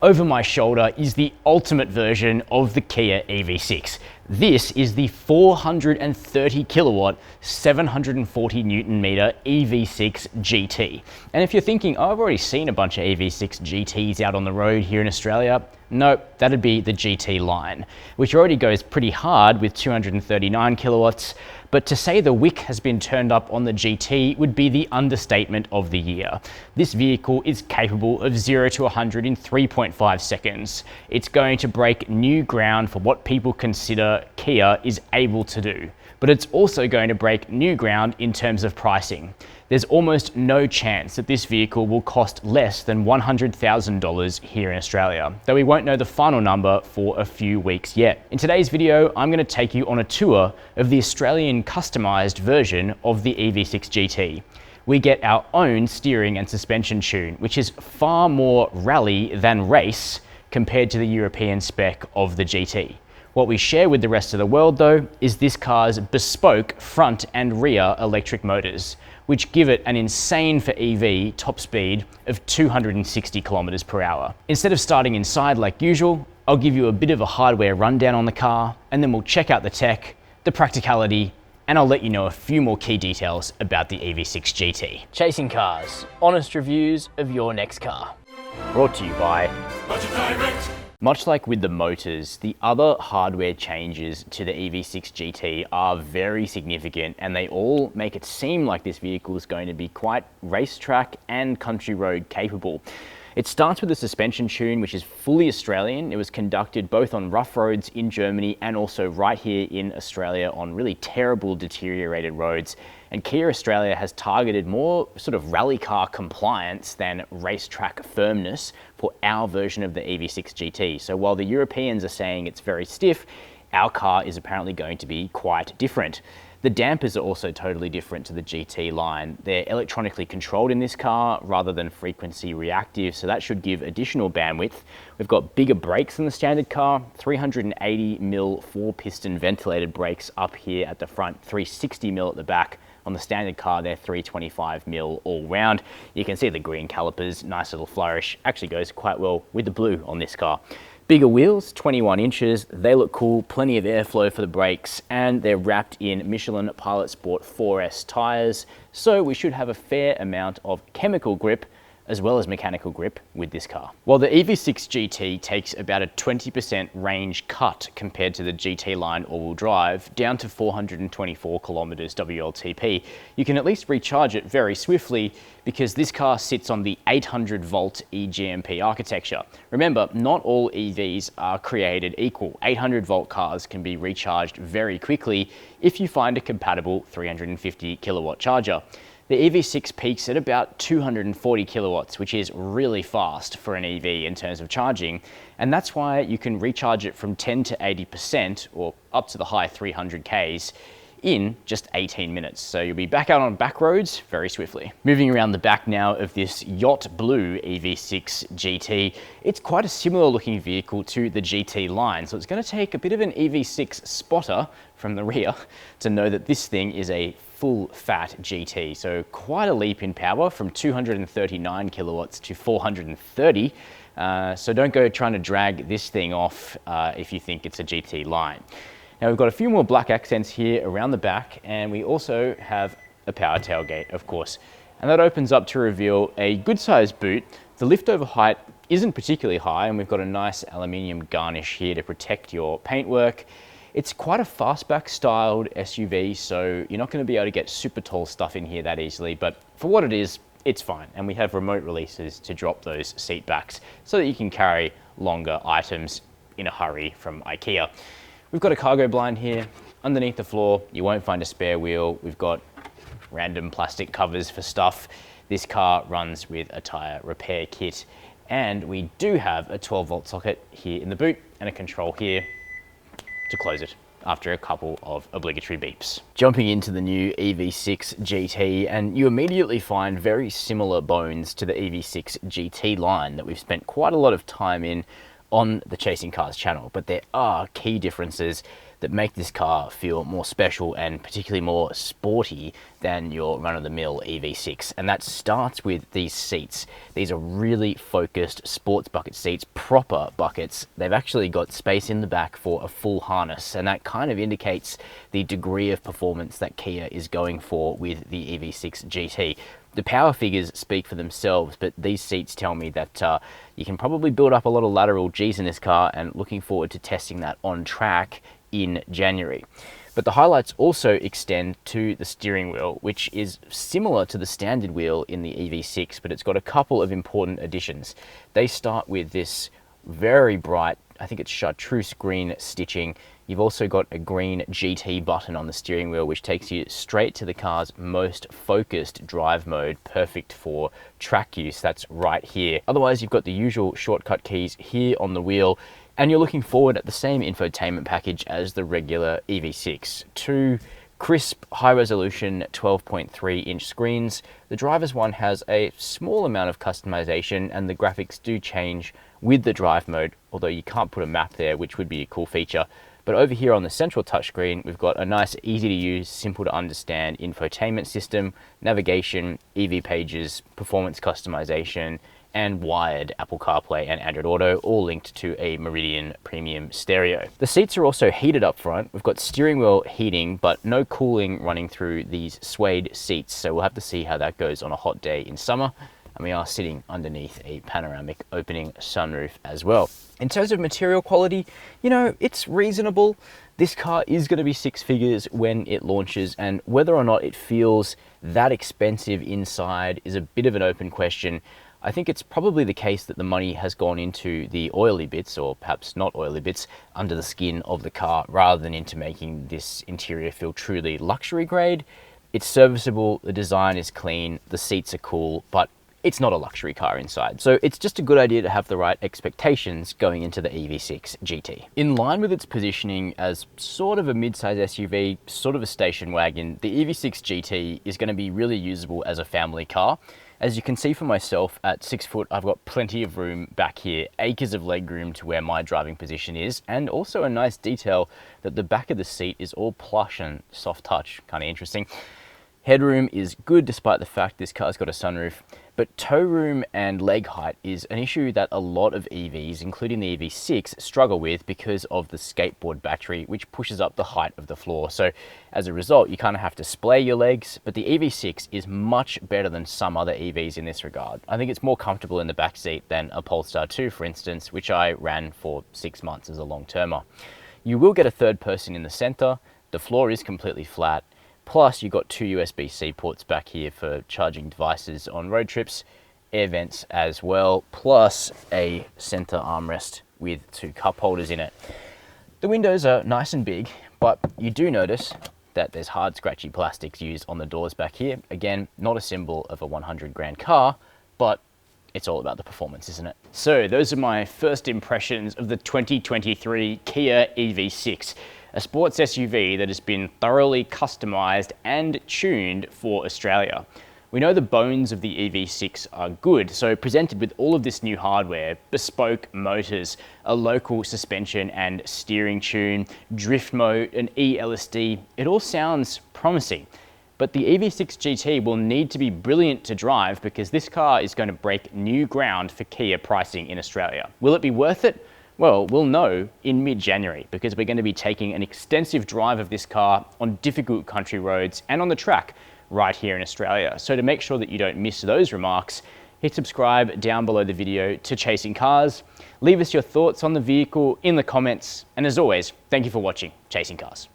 Over my shoulder is the ultimate version of the Kia EV6. This is the 430 kilowatt, 740 Newton meter EV6 GT. And if you're thinking, oh, I've already seen a bunch of EV6 GTs out on the road here in Australia, no, that'd be the GT-Line, which already goes pretty hard with 239 kilowatts. But to say the wick has been turned up on the GT would be the understatement of the year. This vehicle is capable of 0 to 100 in 3.5 seconds. It's going to break new ground for what people consider Kia is able to do. But it's also going to break new ground in terms of pricing. There's almost no chance that this vehicle will cost less than $100,000 here in Australia, though we won't know the final number for a few weeks yet. In today's video, I'm going to take you on a tour of the Australian customised version of the EV6 GT. We get our own steering and suspension tune, which is far more rally than race compared to the European spec of the GT. What we share with the rest of the world though is this car's bespoke front and rear electric motors, which give it an insane for EV top speed of 260 kilometers per hour. Instead of starting inside like usual, I'll give you a bit of a hardware rundown on the car, and then we'll check out the tech, the practicality, and I'll let you know a few more key details about the EV6 GT. Chasing cars, honest reviews of your next car. Brought to you by Budget Direct. Much like with the motors, the other hardware changes to the EV6 GT are very significant, and they all make it seem like this vehicle is going to be quite racetrack and country road capable. It starts with a suspension tune which is fully Australian. It was conducted both on rough roads in Germany and also right here in Australia on really terrible, deteriorated roads. And Kia Australia has targeted more sort of rally car compliance than racetrack firmness for our version of the EV6 GT. So while the Europeans are saying it's very stiff, our car is apparently going to be quite different. The dampers are also totally different to the GT line. They're electronically controlled in this car rather than frequency reactive, so that should give additional bandwidth. We've got bigger brakes in the standard car, 380mm 4-piston ventilated brakes up here at the front, 360mm at the back. On the standard car, they're 325mm all round. You can see the green calipers, nice little flourish, actually goes quite well with the blue on this car. Bigger wheels, 21 inches, they look cool, plenty of airflow for the brakes, and they're wrapped in Michelin Pilot Sport 4S tyres, so we should have a fair amount of chemical grip as well as mechanical grip with this car. While the EV6 GT takes about a 20% range cut compared to the GT line all-wheel drive, down to 424 kilometers WLTP, you can at least recharge it very swiftly because this car sits on the 800 volt eGMP architecture. Remember, not all EVs are created equal. 800 volt cars can be recharged very quickly if you find a compatible 350 kilowatt charger. The EV6 peaks at about 240 kilowatts, which is really fast for an EV in terms of charging. And that's why you can recharge it from 10 to 80% or up to the high 300 Ks in just 18 minutes. So you'll be back out on back roads very swiftly. Moving around the back now of this yacht blue EV6 GT, it's quite a similar looking vehicle to the GT line. So it's going to take a bit of an EV6 spotter from the rear to know that this thing is a full fat GT. So quite a leap in power from 239 kilowatts to 430. So don't go trying to drag this thing off if you think it's a GT line. Now we've got a few more black accents here around the back, and we also have a power tailgate, of course. And that opens up to reveal a good sized boot. The liftover height isn't particularly high, and we've got a nice aluminium garnish here to protect your paintwork. It's quite a fastback styled SUV, so you're not going to be able to get super tall stuff in here that easily, but for what it is, it's fine. And we have remote releases to drop those seat backs so that you can carry longer items in a hurry from IKEA. We've got a cargo blind here. Underneath the floor, you won't find a spare wheel. We've got random plastic covers for stuff. This car runs with a tire repair kit, and we do have a 12 volt socket here in the boot and a control here to close it after a couple of obligatory beeps. Jumping into the new EV6 GT, and you immediately find very similar bones to the EV6 GT line that we've spent quite a lot of time in on the Chasing Cars channel, but there are key differences that make this car feel more special and particularly more sporty than your run-of-the-mill EV6. And that starts with these seats. These are really focused sports bucket seats, proper buckets. They've actually got space in the back for a full harness, and that kind of indicates the degree of performance that Kia is going for with the EV6 GT. The power figures speak for themselves, but these seats tell me that you can probably build up a lot of lateral G's in this car, and looking forward to testing that on track in January. But the highlights also extend to the steering wheel, which is similar to the standard wheel in the EV6, but it's got a couple of important additions. They start with this very bright, I think it's chartreuse green stitching. You've also got a green GT button on the steering wheel, which takes you straight to the car's most focused drive mode, perfect for track use. That's right here. Otherwise, you've got the usual shortcut keys here on the wheel, and you're looking forward at the same infotainment package as the regular EV6. Two crisp, high-resolution 12.3-inch screens. The driver's one has a small amount of customization, and the graphics do change with the drive mode, although you can't put a map there, which would be a cool feature. But over here on the central touchscreen, we've got a nice, easy to use, simple to understand infotainment system, navigation, EV pages, performance customization, and wired Apple CarPlay and Android Auto, all linked to a Meridian premium stereo. The seats are also heated up front. We've got steering wheel heating, but no cooling running through these suede seats. So we'll have to see how that goes on a hot day in summer. And we are sitting underneath a panoramic opening sunroof as well. In terms of material quality, you know, it's reasonable. This car is going to be six figures when it launches, and whether or not it feels that expensive inside is a bit of an open question. I think it's probably the case that the money has gone into the oily bits, or perhaps not oily bits, under the skin of the car, rather than into making this interior feel truly luxury grade. It's serviceable, the design is clean, the seats are cool, but it's not a luxury car inside. So it's just a good idea to have the right expectations going into the EV6 GT. In line with its positioning as sort of a mid-size SUV, sort of a station wagon, the EV6 GT is going to be really usable as a family car. As you can see for myself, at 6 foot, I've got plenty of room back here, acres of legroom to where my driving position is, and also a nice detail that the back of the seat is all plush and soft touch, kind of interesting. Headroom is good despite the fact this car's got a sunroof, but toe room and leg height is an issue that a lot of EVs, including the EV6, struggle with because of the skateboard battery, which pushes up the height of the floor. So as a result, you kind of have to splay your legs, but the EV6 is much better than some other EVs in this regard. I think it's more comfortable in the back seat than a Polestar 2, for instance, which I ran for 6 months as a long-termer. You will get a third person in the center. The floor is completely flat. Plus, you've got two USB-C ports back here for charging devices on road trips, air vents as well, plus a center armrest with two cup holders in it. The windows are nice and big, but you do notice that there's hard, scratchy plastics used on the doors back here. Again, not a symbol of a 100 grand car, but it's all about the performance, isn't it? So those are my first impressions of the 2023 Kia EV6. A sports SUV that has been thoroughly customized and tuned for Australia. We know the bones of the EV6 are good, so presented with all of this new hardware, bespoke motors, a local suspension and steering tune, drift mode, an eLSD, it all sounds promising. But the EV6 GT will need to be brilliant to drive because this car is going to break new ground for Kia pricing in Australia. Will it be worth it? Well, we'll know in mid-January because we're going to be taking an extensive drive of this car on difficult country roads and on the track right here in Australia. So to make sure that you don't miss those remarks, hit subscribe down below the video to Chasing Cars. Leave us your thoughts on the vehicle in the comments. And as always, thank you for watching Chasing Cars.